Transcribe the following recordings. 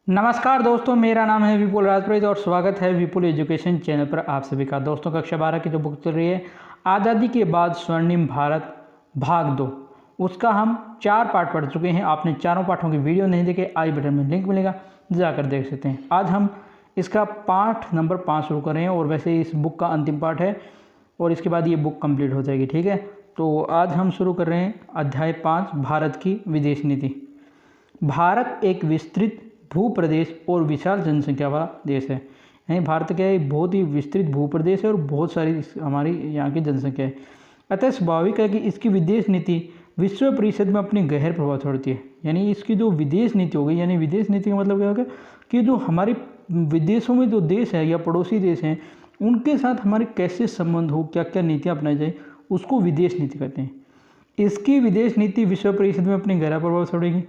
नमस्कार दोस्तों, मेरा नाम है विपुल राजपुरोहित और स्वागत है विपुल एजुकेशन चैनल पर आप सभी का। दोस्तों, कक्षा 12 की जो बुक चल रही है आज़ादी के बाद स्वर्णिम भारत भाग 2, उसका हम 4 पार्ट पढ़ चुके हैं। आपने चारों पाठों की वीडियो नहीं देखे, आई बटन में लिंक मिलेगा, जाकर देख सकते हैं। आज हम इसका पाठ नंबर 5 शुरू कर रहे हैं और वैसे इस बुक का अंतिम पाठ है और इसके बाद ये बुक कंप्लीट हो जाएगी। ठीक है, तो आज हम शुरू कर रहे हैं अध्याय 5, भारत की विदेश नीति। भारत एक विस्तृत भूप्रदेश और विशाल जनसंख्या वाला देश है। यानी भारत क्या है, बहुत ही विस्तृत भूप्रदेश है और बहुत सारी हमारी यहाँ की जनसंख्या है। अतः स्वाभाविक है कि इसकी विदेश नीति विश्व परिषद में अपनी गहर प्रभाव छोड़ती है। यानी इसकी जो विदेश नीति होगी, यानी विदेश नीति का मतलब क्या होगा कि जो हमारे विदेशों में जो देश है या पड़ोसी देश हैं उनके साथ हमारे कैसे संबंध हो, क्या क्या नीतियाँ अपनाई जाए, उसको विदेश नीति कहते हैं। इसकी विदेश नीति विश्व परिषद में अपनी गहरा प्रभाव छोड़ेगी।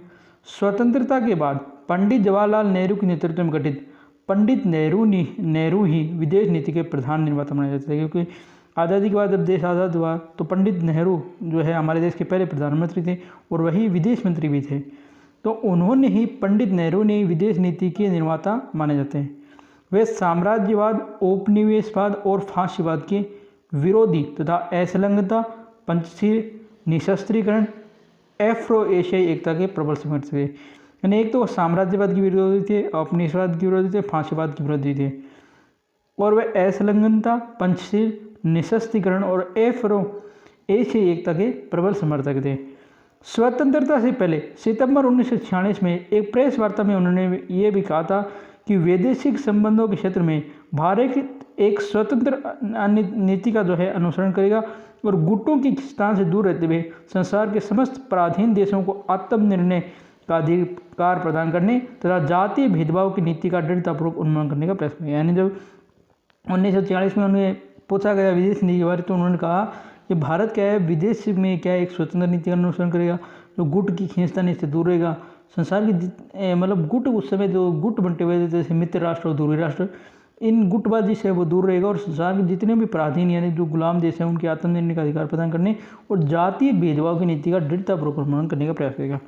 स्वतंत्रता के बाद पंडित जवाहरलाल नेहरू के नेतृत्व में गठित पंडित नेहरू ही विदेश नीति के प्रधान निर्माता माने जाते हैं, क्योंकि आज़ादी के बाद जब देश आज़ाद हुआ तो पंडित नेहरू जो है हमारे देश के पहले प्रधानमंत्री थे और वही विदेश मंत्री भी थे। तो उन्होंने ही पंडित नेहरू ने विदेश नीति के निर्माता माने जाते हैं। वे साम्राज्यवाद, औपनिवेशवाद और फांसीवाद के विरोधी तथा असंलग्नता, पंचशील, निशस्त्रीकरण, एफ्रो एशियाई एकता के प्रबल समर्थक थे। यानी एक तो साम्राज्यवाद के विरोधी थे, औपनिवेशवाद के विरोधी थे, फांसीवाद के विरोधी थे और वे असंलग्नता, पंचशील, निशस्त्रीकरण और एफ्रो एशियाई एकता के प्रबल समर्थक थे। स्वतंत्रता से पहले सितंबर 1946 में एक प्रेस वार्ता में उन्होंने ये भी कहा था कि वैदेशिक संबंधों के क्षेत्र में भारत एक स्वतंत्र नीति का जो है अनुसरण करेगा और गुटों की खिंचातान से दूर रहते हुए संसार के समस्त पराधीन देशों को आत्मनिर्णय का अधिकार प्रदान करने तथा जातीय भेदभाव की नीति का दृढ़तापूर्वक उन्मूलन करने का प्रयास किया। यानी जब 1946 में उन्हें पूछा गया विदेश नीति के बारे, तो उन्होंने कहा कि भारत क्या है, विदेश में क्या है, एक स्वतंत्र नीति का अनुसरण करेगा, जो गुट की खींचतान से दूर रहेगा। संसार की मतलब गुट, उस समय जो गुट बनते हुए जैसे मित्र राष्ट्र और दूरी राष्ट्र, इन गुटबाजी से वो दूर रहेगा और संसार के जितने भी पराधीन यानी जो गुलाम देश हैं उनके आत्मनिर्णय का अधिकार प्रदान करने और जातीय भेदभाव की नीति का दृढ़तापूर्वक उन्मूलन करने का प्रयास करेगा।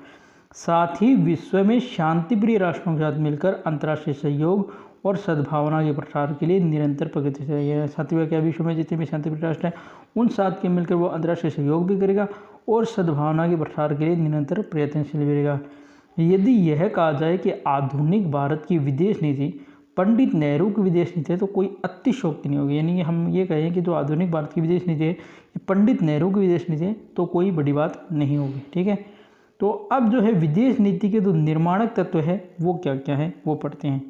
साथ ही विश्व में शांतिप्रिय राष्ट्रों के साथ मिलकर अंतर्राष्ट्रीय सहयोग और सद्भावना के प्रसार के लिए निरंतर प्रगति चाहिए। साथ ही क्या विश्व में जितने भी शांतिप्रिय राष्ट्र हैं उन साथ के मिलकर वो अंतर्राष्ट्रीय सहयोग भी करेगा और सद्भावना के प्रसार के लिए निरंतर प्रयत्नशील भी रहेगा। यदि यह कहा जाए कि आधुनिक भारत की विदेश नीति पंडित नेहरू की विदेश नीति है तो कोई अतिशयोक्ति नहीं होगी। यानी हम ये कहें कि जो आधुनिक भारत की विदेश नीति है ये पंडित नेहरू की विदेश नीति है तो कोई बड़ी बात नहीं होगी। ठीक है, तो अब जो है विदेश नीति के जो निर्माणक तत्व है वो क्या क्या है वो पढ़ते हैं।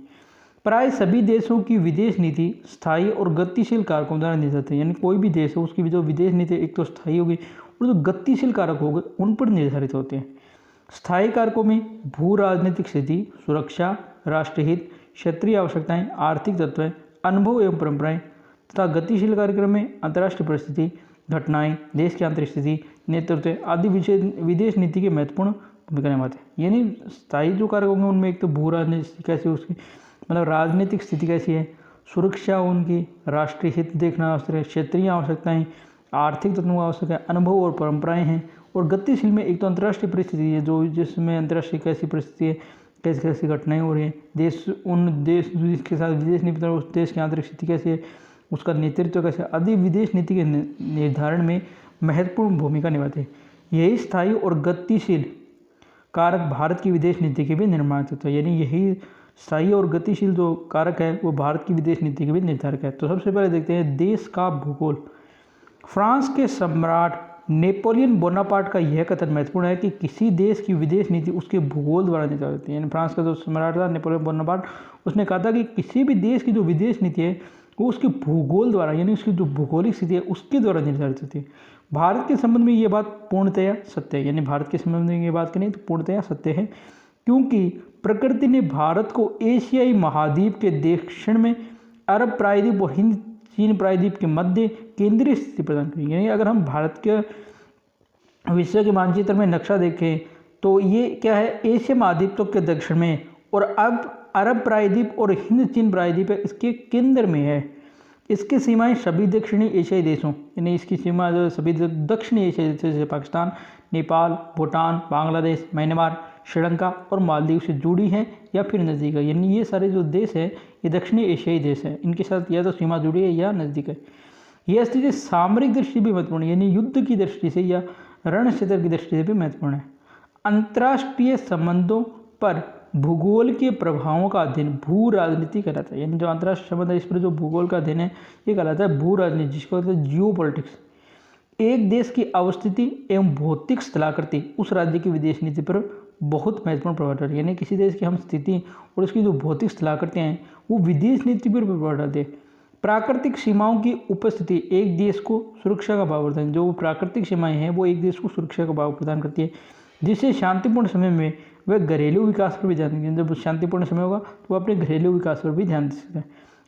प्राय सभी देशों की विदेश नीति स्थायी और गतिशील कारकों द्वारा निर्धारित है। यानी कोई भी देश हो उसकी जो विदेश नीति एक तो स्थायी होगी और जो गतिशील कारक होंगे उन पर निर्धारित होते हैं। स्थायी कारकों में भू राजनीतिक स्थिति, सुरक्षा, राष्ट्रहित, क्षेत्रीय आवश्यकताएं, आर्थिक तत्व, अनुभव एवं परंपराएं तथा गतिशील कार्यक्रम में अंतर्राष्ट्रीय परिस्थिति, घटनाएं, देश की आंतरिक स्थिति, नेतृत्व आदि विदेश नीति के महत्वपूर्ण भूमिका निभाते हैं। यानी स्थायी जो कारक होंगे उनमें एक तो भू राजनीतिक स्थिति कैसी है उसकी, मतलब राजनीतिक स्थिति कैसी है, सुरक्षा उनकी, राष्ट्रीय हित देखना आवश्यक है, क्षेत्रीय आवश्यकताएं, आर्थिक तत्वों आवश्यक है, अनुभव और परंपराएं हैं। और गतिशील में एक तो अंतर्राष्ट्रीय परिस्थिति है, जो जिसमें अंतर्राष्ट्रीय कैसी परिस्थिति है, कैसी कैसी घटनाएं हो रही है, देश उन देश जिसके साथ विदेश नीति उस देश की आंतरिक स्थिति कैसी है, उसका नेतृत्व कैसे, आदि विदेश नीति के निर्धारण में महत्वपूर्ण भूमिका निभाते हैं। यही स्थायी और गतिशील कारक भारत की विदेश नीति के भी निर्माण तत्व है। यानी यही स्थायी और गतिशील जो कारक है वो भारत की विदेश नीति के भी निर्धारक है। तो सबसे पहले देखते हैं देश का भूगोल। फ्रांस के सम्राट नेपोलियन बोनापार्ट का यह कथन महत्वपूर्ण है कि किसी देश की विदेश नीति उसके भूगोल द्वारा निर्धारित होती है। यानी फ्रांस का जो सम्राट था नेपोलियन बोनापार्ट, उसने कहा था कि किसी भी देश की जो विदेश नीति है वो उसके भूगोल द्वारा यानी उसकी जो भौगोलिक स्थिति है उसके द्वारा निर्धारित होती है। भारत के संबंध में ये बात पूर्णतया सत्य है। यानी भारत के संबंध में ये बात करें तो पूर्णतया सत्य है, क्योंकि प्रकृति ने भारत को एशियाई महाद्वीप के दक्षिण में अरब प्रायद्वीप और हिंद चीन प्रायद्वीप के मध्य केंद्रीय स्थिति प्रदान करेगी। यानी अगर हम भारत के विश्व के मानचित्र में नक्शा देखें तो ये क्या है, एशिया महाद्वीप के दक्षिण में और अब अरब प्रायद्वीप और हिंद चीन प्रायद्वीप है इसके केंद्र में है। इसकी सीमाएं सभी दक्षिणी एशियाई देशों यानी इसकी सीमा जो सभी दक्षिणी एशियाई देशों जैसे पाकिस्तान, नेपाल, भूटान, बांग्लादेश, म्यांमार, श्रीलंका और मालदीव से जुड़ी है या फिर नज़दीक है। यानी ये सारे जो देश है ये दक्षिणी एशियाई देश है, इनके साथ या तो सीमा जुड़ी है या नज़दीक है। यह स्थिति सामरिक दृष्टि भी महत्वपूर्ण है, यानी युद्ध की दृष्टि से या रण क्षेत्र की दृष्टि से भी महत्वपूर्ण है। अंतर्राष्ट्रीय संबंधों पर भूगोल के प्रभावों का अध्ययन भू राजनीति कहलाता है। यानी जो अंतर्राष्ट्रीय संबंध है इस पर जो भूगोल का अध्ययन है ये कहलाता है भू राजनीति, जिसको कहते हैं जियो पॉलिटिक्स। एक देश की अवस्थिति एवं भौतिक स्थलाकृति उस राज्य की विदेश नीति पर बहुत महत्वपूर्ण प्रभाव डालती है। यानी किसी देश की हम स्थिति और उसकी जो भौतिक स्थलाकृतियाँ हैं वो विदेश नीति पर प्रभाव डालती है। प्राकृतिक सीमाओं की उपस्थिति एक देश को सुरक्षा का भाव प्रदान, जो प्राकृतिक सीमाएं हैं वो एक देश को सुरक्षा का भाव प्रदान करती है, जिससे शांतिपूर्ण समय में वह घरेलू विकास पर भी ध्यान देंगे। जब शांतिपूर्ण समय होगा तो वह अपने घरेलू विकास पर भी ध्यान दे सकते हैं।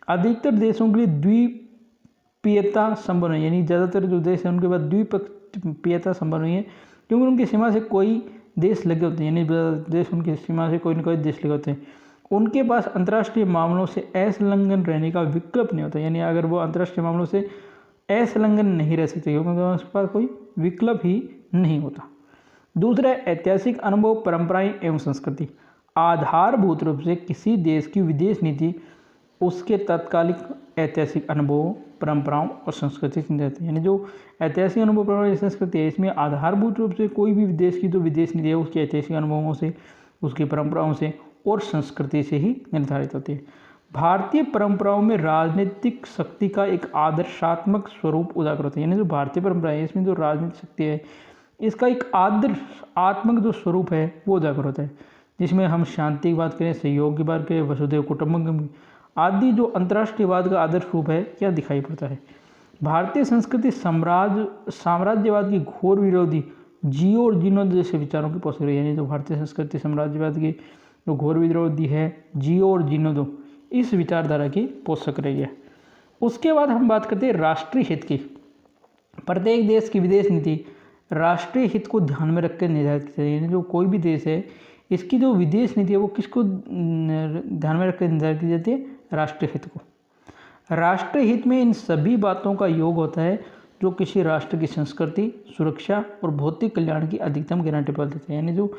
अधिकतर देशों के लिए द्वीपीयता संभव है, यानी ज़्यादातर जो देश हैं उनके पास द्वीपीयता संभव नहीं है, क्योंकि उनकी सीमा से कोई देश लगे होते हैं, यानी देश उनकी सीमा से कोई न कोई देश लगे होते हैं। उनके पास अंतर्राष्ट्रीय मामलों से असंलग्न रहने का विकल्प नहीं होता, यानी अगर वो अंतर्राष्ट्रीय मामलों से असंलग्न नहीं रह सकते क्योंकि उसके पास कोई विकल्प ही नहीं होता। दूसरा, ऐतिहासिक अनुभव, परंपराएं एवं संस्कृति। आधारभूत रूप से किसी देश की विदेश नीति उसके तत्कालिक ऐतिहासिक अनुभवों, परंपराओं और संस्कृति से रहती है। यानी जो ऐतिहासिक अनुभव, परंपरा, संस्कृति है इसमें आधारभूत रूप से कोई भी देश की जो विदेश नीति है उसके ऐतिहासिक अनुभवों से, उसकी परंपराओं से और संस्कृति से ही निर्धारित होती है। भारतीय परंपराओं में राजनीतिक शक्ति का एक आदर्शात्मक स्वरूप उजागर होता है। यानी जो भारतीय परंपरा है इसमें जो राजनीतिक शक्ति है इसका एक आदर्शात्मक जो स्वरूप है वो उजागर होता है, जिसमें हम शांति की बात करें, सहयोग की बात करें, वसुधैव कुटुंबकम आदि जो अंतर्राष्ट्रीयवाद का आदर्श रूप है क्या दिखाई पड़ता है। भारतीय संस्कृति साम्राज्यवाद की घोर विरोधी जियो और जिनोदो जैसे विचारों की पोषक रही है। यानी जो भारतीय संस्कृति साम्राज्यवाद की जो घोर विरोधी है जियो और जिनोदो इस विचारधारा की पोषक रही है। उसके बाद हम बात करते हैं राष्ट्रीय हित की। प्रत्येक देश की विदेश नीति राष्ट्रीय हित को ध्यान में रखकर निर्धारित की जाती है। यानी जो कोई भी देश है इसकी जो विदेश नीति है वो किसको ध्यान में रखकर निर्धारित की जाती है, राष्ट्रीय हित को। राष्ट्रीय हित में इन सभी बातों का योग होता है जो किसी राष्ट्र की संस्कृति, सुरक्षा और भौतिक कल्याण की अधिकतम गारंटी पर देते हैं। यानी जो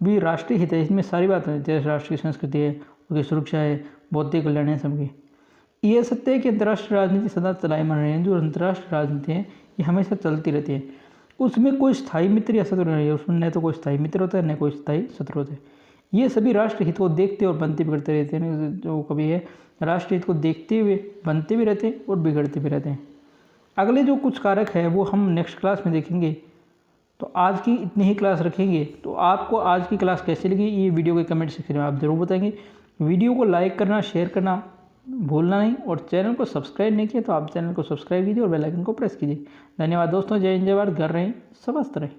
भी राष्ट्रीय हित है इसमें सारी बातें हैं, जैसे राष्ट्र की संस्कृति है, उसकी सुरक्षा है, भौतिक कल्याण है, सबकी। यह सत्य है कि अंतर्राष्ट्रीय राजनीति सदा चलायमान रही है। जो अंतर्राष्ट्रीय राजनीति है ये हमेशा चलती रहती है, उसमें कोई स्थायी मित्र या शत्रु नहीं है। उसमें न तो कोई स्थायी मित्र होता है न कोई स्थायी शत्रु होता है। ये सभी राष्ट्र हित को देखते और बनते बिगड़ते रहते हैं। जो कभी है राष्ट्र हित को देखते हुए बनते भी रहते हैं और बिगड़ते भी रहते हैं। अगले जो कुछ कारक है वो हम नेक्स्ट क्लास में देखेंगे। तो आज की इतनी ही क्लास रखेंगे। तो आपको आज की क्लास कैसी लगी ये वीडियो के कमेंट सेक्शन में आप ज़रूर बताएंगे। वीडियो को लाइक करना, शेयर करना भूलना नहीं, और चैनल को सब्सक्राइब नहीं किया तो आप चैनल को सब्सक्राइब कीजिए और बेल आइकन को प्रेस कीजिए। धन्यवाद दोस्तों। जय हिंद, जय भारत। घर रहें, स्वस्थ रहें।